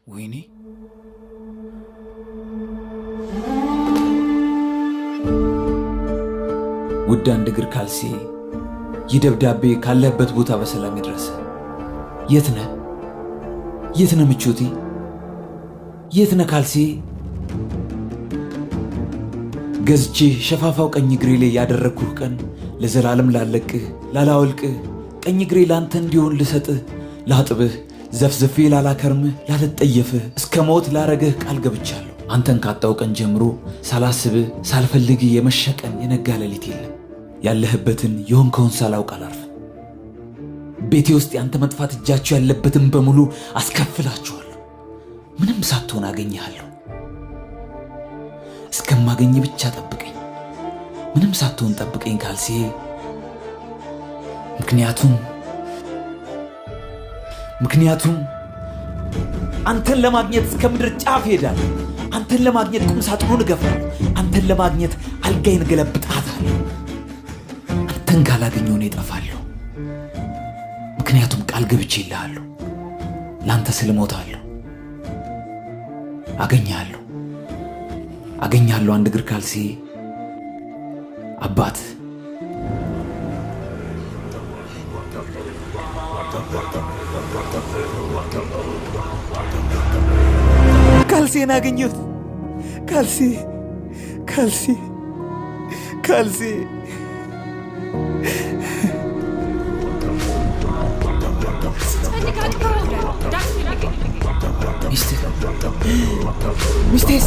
ወይኔ ውድ አንድ እግር ካልሲ ይደብዳቤ ካለበት ቦታ በሰላም ይድረስ። የት ነህ ምቾቴ? የት ነህ ካልሲ? ገዝቼ ሸፋፋው ቀኝ እግሬ ላይ ያደረግኩህ ቀን ለዘላለም ላለቅህ ላላወልቅህ ቀኝ እግሬ ላንተ እንዲሆን ልሰጥህ ላጥብህ ዘፍዘፌ ላላከርምህ ላልጠየፍህ እስከ ሞት ላረግህ ቃል ገብቻለሁ። አንተን ካጣው ቀን ጀምሮ ሳላስብህ ሳልፈልግህ የመሸቀን የነጋ ሌሊት የለም። ያለህበትን የሆንከውን ሳላውቅ አላርፍም። ቤቴ ውስጥ ያንተ መጥፋት እጃችሁ ያለበትን በሙሉ አስከፍላችኋለሁ። ምንም ሳትሆን አገኘሃለሁ። እስከማገኝ ብቻ ጠብቀኝ። ምንም ሳትሆን ጠብቀኝ ካልሲ። ምክንያቱም አንተን ለማግኘት እስከ ምድር ጫፍ ሄዳለሁ። አንተን ለማግኘት ቁም ሳጥኑን እገፋለሁ። አንተን ለማግኘት አልጋዬን ገለብጣታለሁ። አንተን ካላገኘሁ እኔ እጠፋለሁ። ምክንያቱም ቃል ገብቼልሃለሁ። ለአንተ ስል እሞታለሁ። አገኘሃለሁ አንድ እግር ካልሲ አባት ካልሲን አገኘሁት። ካልሲ ሚስቴስ